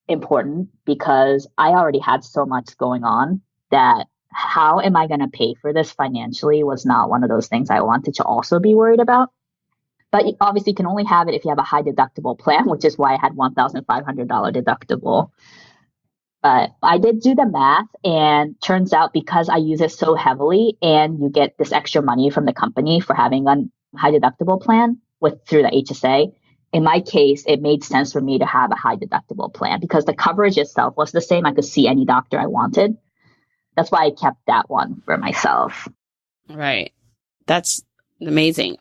important because I already had so much going on that how am I going to pay for this financially was not one of those things I wanted to also be worried about. But obviously, you can only have it if you have a high deductible plan, which is why I had $1,500 deductible. But I did do the math, and turns out because I use it so heavily and you get this extra money from the company for having a high deductible plan through the HSA, in my case, it made sense for me to have a high deductible plan because the coverage itself was the same. I could see any doctor I wanted. That's why I kept that one for myself. Right. That's amazing.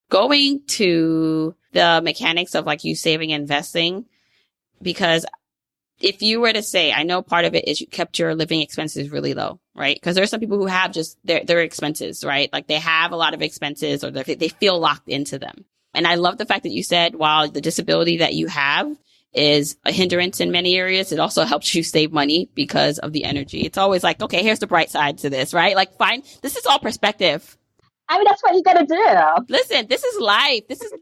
Going to the mechanics of like you saving and investing, because if you were to say, I know part of it is you kept your living expenses really low, right? Because there are some people who have just their expenses, right? Like they have a lot of expenses or they feel locked into them. And I love the fact that you said, while the disability that you have is a hindrance in many areas, it also helps you save money because of the energy. It's always like, okay, here's the bright side to this, right? Like, fine, this is all perspective. I mean, that's what you got to do. Listen, this is life. This is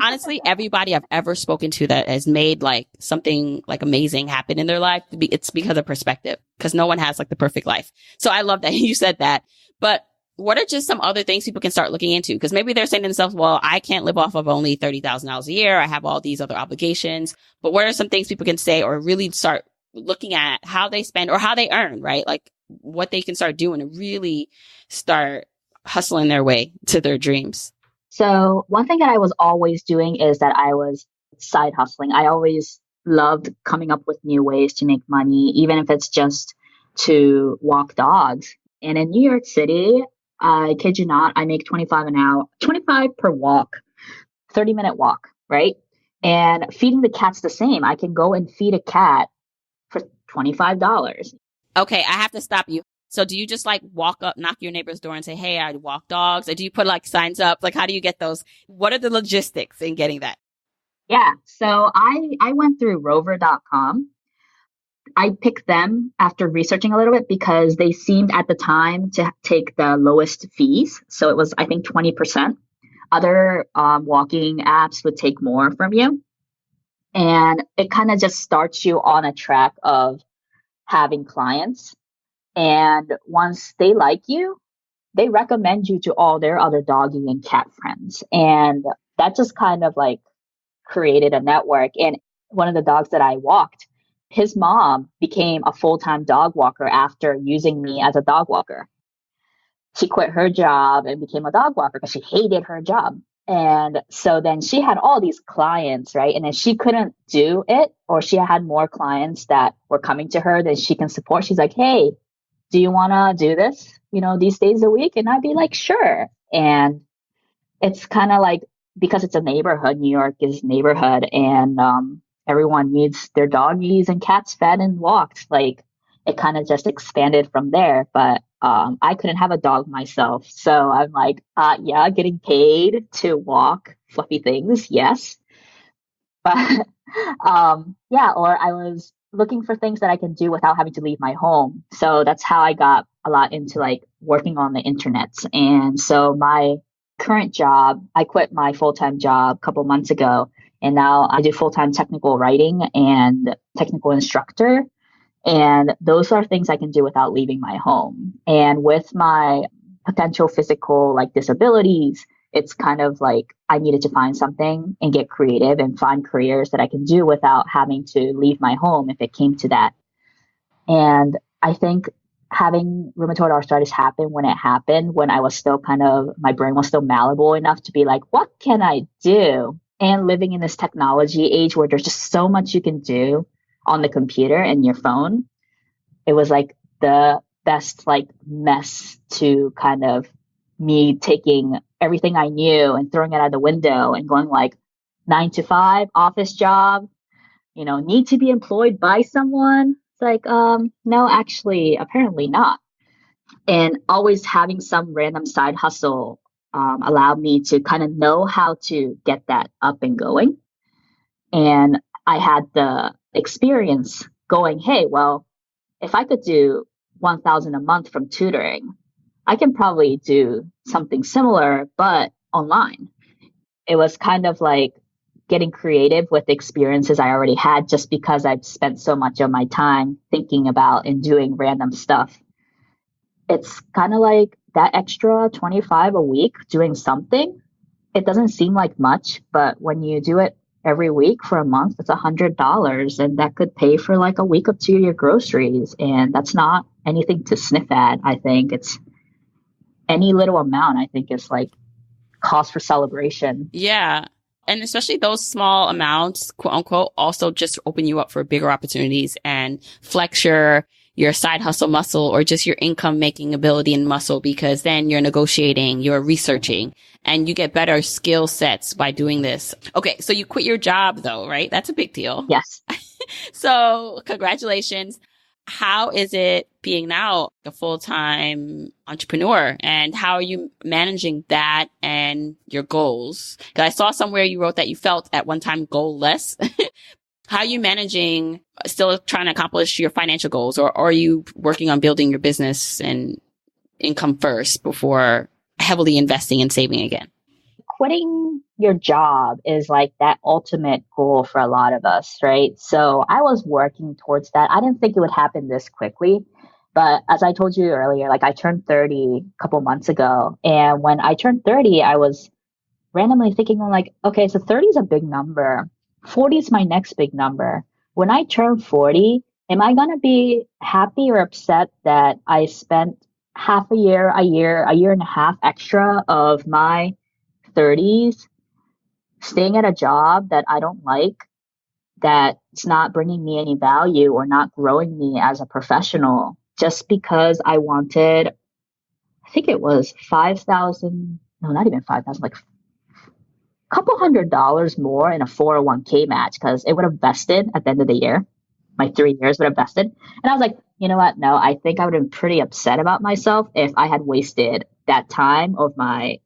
honestly, everybody I've ever spoken to that has made like something like amazing happen in their life. It's because of perspective, because no one has like the perfect life. So I love that you said that. But what are just some other things people can start looking into? Because maybe they're saying to themselves, well, I can't live off of only $30,000 a year. I have all these other obligations. But what are some things people can say or really start looking at how they spend or how they earn, right? Like what they can start doing to really start hustling their way to their dreams? So one thing that I was always doing is that I was side hustling. I always loved coming up with new ways to make money, even if it's just to walk dogs. And in New York City, I kid you not, I make 25 an hour, 25 per walk, 30-minute walk, right? And feeding the cats the same. I can go and feed a cat for $25. Okay, I have to stop you. So do you just like walk up, knock your neighbor's door and say, hey, I walk dogs? Or do you put like signs up? Like, how do you get those? What are the logistics in getting that? Yeah. So I went through rover.com. I picked them after researching a little bit because they seemed at the time to take the lowest fees. So it was, I think, 20%. Other walking apps would take more from you. And it kind of just starts you on a track of having clients. And once they like you, they recommend you to all their other doggy and cat friends. And that just kind of like created a network. And one of the dogs that I walked, his mom became a full-time dog walker after using me as a dog walker. She quit her job and became a dog walker because she hated her job. And so then she had all these clients, right? And if she couldn't do it, or she had more clients that were coming to her that she can support, she's like, hey, do you want to do this, these days a week? And I'd be like, sure. And it's kind of like, because it's a neighborhood, New York is neighborhood, and everyone needs their doggies and cats fed and walked. Like it kind of just expanded from there. But I couldn't have a dog myself. So I'm like, yeah, getting paid to walk fluffy things. Yes. But yeah, or I was looking for things that I can do without having to leave my home. So that's how I got a lot into like working on the internet. And so my current job, I quit my full-time job a couple months ago, and now I do full-time technical writing and technical instructor. And those are things I can do without leaving my home. And with my potential physical like disabilities, it's kind of like I needed to find something and get creative and find careers that I can do without having to leave my home if it came to that. And I think having rheumatoid arthritis happen when it happened, when I was still my brain was still malleable enough to be like, what can I do? And living in this technology age where there's just so much you can do on the computer and your phone, it was like the best like mess to kind of me taking everything I knew and throwing it out the window and going like 9 to 5 office job, need to be employed by someone. It's like, no, actually, apparently not. And always having some random side hustle allowed me to kind of know how to get that up and going. And I had the experience going, hey, well, if I could do 1,000 a month from tutoring, I can probably do something similar, but online. It was kind of like getting creative with the experiences I already had just because I've spent so much of my time thinking about and doing random stuff. It's kind of like that extra 25 a week doing something. It doesn't seem like much, but when you do it every week for a month, it's $100, and that could pay for like a week or two of your groceries. And that's not anything to sniff at. I think it's any little amount, I think is like cause for celebration. Yeah. And especially those small amounts, quote unquote, also just open you up for bigger opportunities and flex your side hustle muscle or just your income making ability and muscle, because then you're negotiating, you're researching, and you get better skill sets by doing this. Okay. So you quit your job though, right? That's a big deal. Yes. So congratulations. How is it being now a full-time entrepreneur, and how are you managing that and your goals? Because I saw somewhere you wrote that you felt at one time goal-less. How are you managing, still trying to accomplish your financial goals, or are you working on building your business and income first before heavily investing and saving again? Quitting your job is like that ultimate goal for a lot of us, right? So I was working towards that. I didn't think it would happen this quickly. But as I told you earlier, like I turned 30 a couple months ago. And when I turned 30, I was randomly thinking like, okay, so 30 is a big number. 40 is my next big number. When I turn 40, am I going to be happy or upset that I spent half a year and a half extra of my 30s staying at a job that I don't like, that's not bringing me any value or not growing me as a professional, just because I wanted, I think it was 5,000, no, not even 5,000, like a couple $100 more in a 401k match, because it would have vested at the end of the year. My 3 years would have vested. And I was like, you know what? No, I think I would have been pretty upset about myself if I had wasted that time of my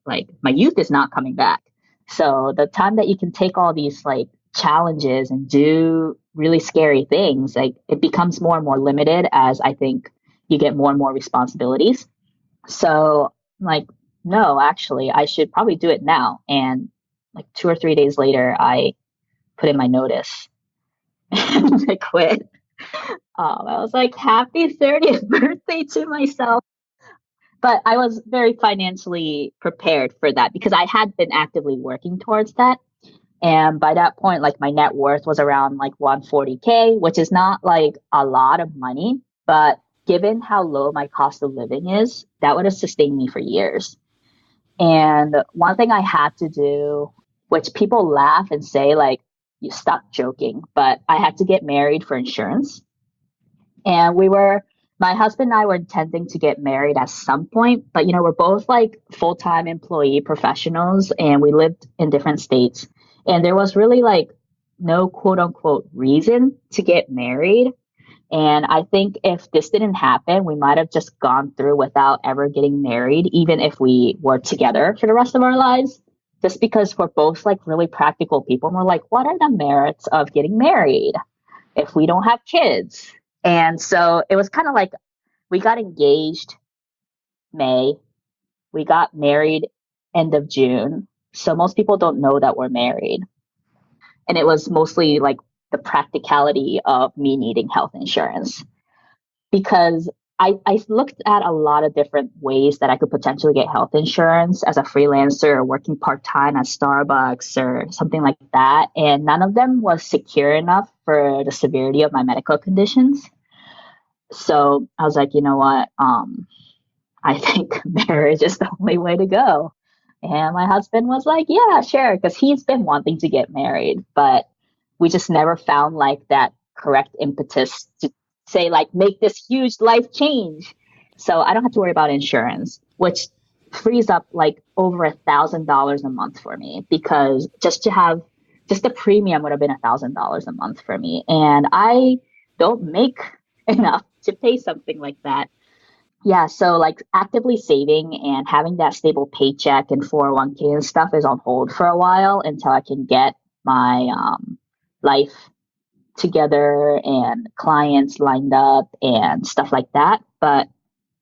youth is not coming back. So the time that you can take all these like challenges and do really scary things, like it becomes more and more limited as I think you get more and more responsibilities. So I'm like, no, actually, I should probably do it now. And like 2 or 3 days later, I put in my notice and I quit. I was like, happy 30th birthday to myself. But I was very financially prepared for that because I had been actively working towards that. And by that point, like my net worth was around like 140K, which is not like a lot of money. But given how low my cost of living is, that would have sustained me for years. And one thing I had to do, which people laugh and say like, you stop joking, but I had to get married for insurance. And my husband and I were intending to get married at some point, but we're both like full-time employee professionals and we lived in different states. And there was really like no quote unquote reason to get married. And I think if this didn't happen, we might have just gone through without ever getting married, even if we were together for the rest of our lives, just because we're both like really practical people. And we're like, what are the merits of getting married if we don't have kids? And so it was kind of like we got engaged May, we got married end of June. So most people don't know that we're married. And it was mostly like the practicality of me needing health insurance, because I looked at a lot of different ways that I could potentially get health insurance as a freelancer or working part-time at Starbucks or something like that. And none of them was secure enough for the severity of my medical conditions. So I was like, you know what? I think marriage is the only way to go. And my husband was like, yeah, sure. Because he's been wanting to get married, but we just never found like that correct impetus to say like, make this huge life change. So I don't have to worry about insurance, which frees up like over $1,000 a month for me, because just the premium would have been $1,000 a month for me. And I don't make enough to pay something like that. Yeah, so like actively saving and having that stable paycheck and 401k and stuff is on hold for a while until I can get my life together and clients lined up and stuff like that. But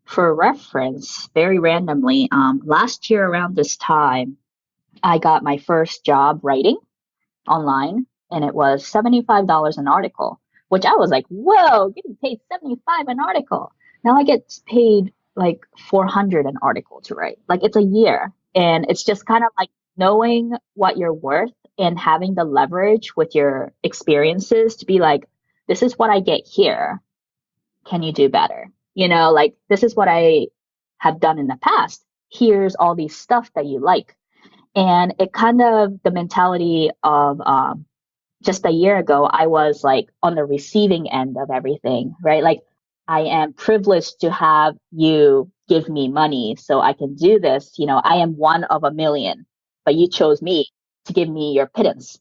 for reference, very randomly, last year around this time, I got my first job writing online, and it was $75 an article, which I was like, whoa, getting paid 75 an article. Now I get paid like 400 an article to write. Like it's a year. And it's just kind of like knowing what you're worth and having the leverage with your experiences to be like, this is what I get here. Can you do better? You know, like this is what I have done in the past. Here's all these stuff that you like. And it kind of the mentality of just a year ago, I was like on the receiving end of everything, right? Like I am privileged to have you give me money so I can do this. You know, I am one of a million, but you chose me to give me your pittance.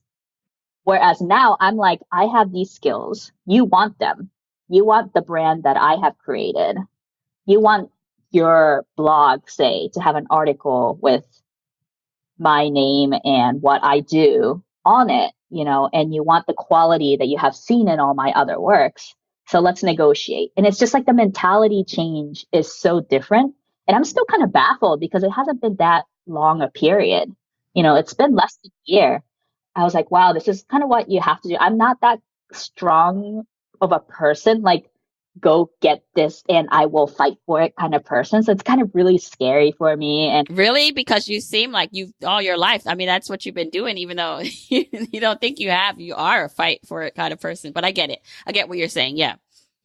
Whereas now I'm like, I have these skills. You want them. You want the brand that I have created. You want your blog, say, to have an article with my name and what I do on it, you know, and you want the quality that you have seen in all my other works. So let's negotiate. And it's just like the mentality change is so different. And I'm still kind of baffled because it hasn't been that long a period. You know, it's been less than a year. I was like, wow, this is kind of what you have to do. I'm not that strong of a person, like go get this and I will fight for it kind of person. So it's kind of really scary for me. And really, because you seem like you all your life. I mean, that's what you've been doing, even though you don't think you have. You are a fight for it kind of person. But I get it. I get what you're saying. Yeah.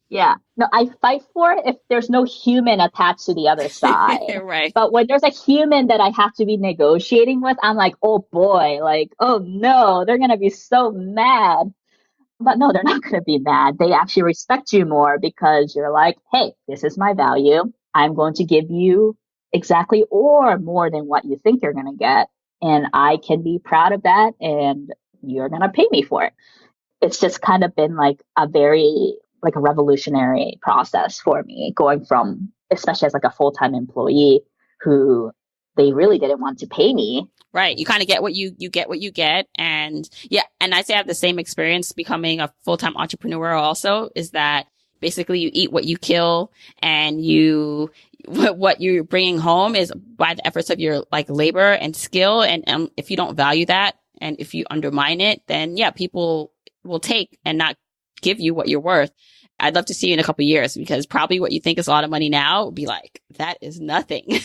Yeah. No, I fight for it if there's no human attached to the other side. Right. But when there's a human that I have to be negotiating with, I'm like, oh boy, like, oh no, they're going to be so mad. But no, they're not going to be mad. They actually respect you more because you're like, hey, this is my value. I'm going to give you exactly or more than what you think you're going to get. And I can be proud of that. And you're going to pay me for it. It's just kind of been like a very like a revolutionary process for me, going from, especially as like a full-time employee who they really didn't want to pay me. Right. You kind of get what you get what you get. And yeah. And I say I have the same experience becoming a full-time entrepreneur also, is that basically you eat what you kill, and what you're bringing home is by the efforts of your like labor and skill. And if you don't value that, and if you undermine it, then yeah, people will take and not give you what you're worth. I'd love to see you in a couple of years, because probably what you think is a lot of money now would be like, that is nothing.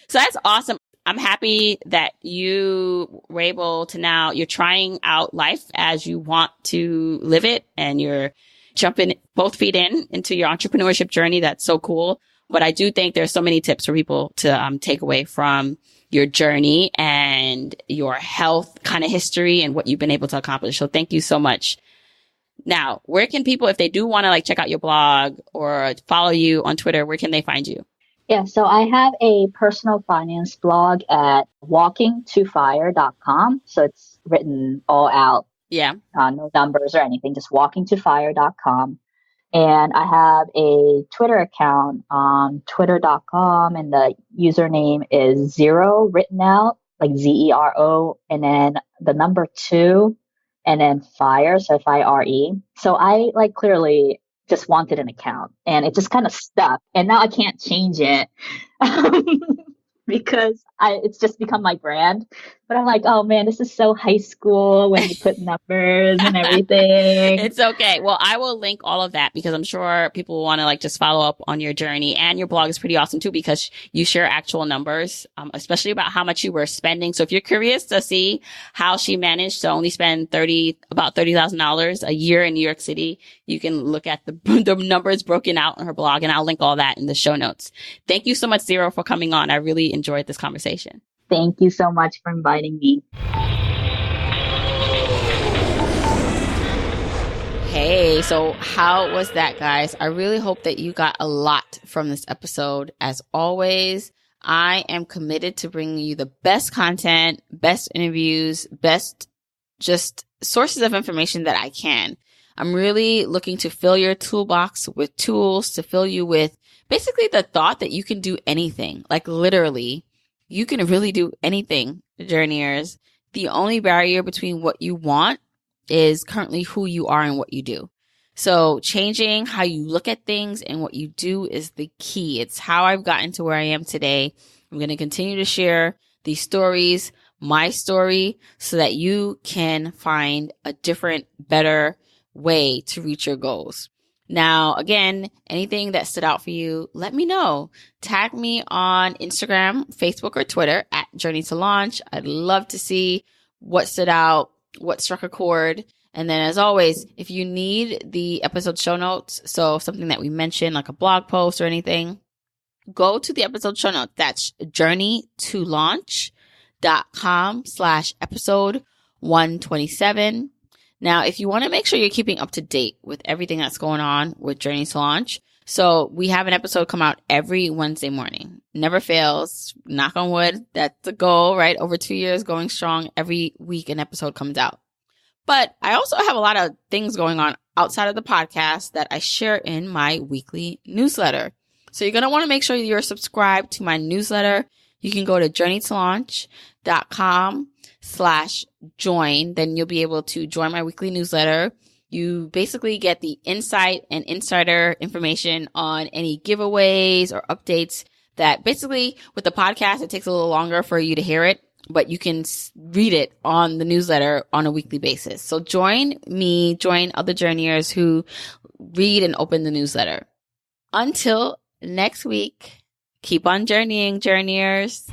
So that's awesome. I'm happy that you were able to now, you're trying out life as you want to live it, and you're jumping both feet into your entrepreneurship journey. That's so cool. But I do think there's so many tips for people to take away from your journey and your health kind of history and what you've been able to accomplish. So thank you so much. Now, where can people, if they do want to like check out your blog or follow you on Twitter, where can they find you? Yeah, so I have a personal finance blog at walkingtofire.com. So it's written all out. Yeah. No numbers or anything, just walkingtofire.com. And I have a Twitter account on twitter.com, and the username is zero written out, like ZERO, and then the number 2, and then fire, so FIRE. So I like clearly just wanted an account, and it just kind of stuck, and now I can't change it because it's just become my brand. But I'm like, oh man, this is so high school when you put numbers and everything. It's okay. Well, I will link all of that, because I'm sure people will want to like just follow up on your journey. And your blog is pretty awesome too, because you share actual numbers, especially about how much you were spending. So if you're curious to see how she managed to only spend about $30,000 a year in New York City, you can look at the numbers broken out on her blog, and I'll link all that in the show notes. Thank you so much, Zero, for coming on. I really enjoyed this conversation. Thank you so much for inviting me. Hey, so how was that, guys? I really hope that you got a lot from this episode. As always, I am committed to bringing you the best content, best interviews, best just sources of information that I can. I'm really looking to fill your toolbox with tools, to fill you with basically the thought that you can do anything. Like literally, you can really do anything, journeyers. The only barrier between what you want is currently who you are and what you do. So changing how you look at things and what you do is the key. It's how I've gotten to where I am today. I'm going to continue to share these stories, my story, so that you can find a different, better way to reach your goals. Now, again, anything that stood out for you, let me know. Tag me on Instagram, Facebook, or Twitter at Journey to Launch. I'd love to see what stood out, what struck a chord. And then as always, if you need the episode show notes, so something that we mentioned, like a blog post or anything, go to the episode show notes. That's journeytolaunch.com/episode 127. Now, if you want to make sure you're keeping up to date with everything that's going on with Journey to Launch, so we have an episode come out every Wednesday morning. Never fails. Knock on wood. That's the goal, right? Over 2 years going strong. Every week an episode comes out. But I also have a lot of things going on outside of the podcast that I share in my weekly newsletter. So you're going to want to make sure you're subscribed to my newsletter. You can go to journeytolaunch.com/join. Then you'll be able to join my weekly newsletter. You basically get the insight and insider information on any giveaways or updates that basically with the podcast, it takes a little longer for you to hear it, but you can read it on the newsletter on a weekly basis. So join me, join other journeyers who read and open the newsletter. Until next week, keep on journeying, journeyers.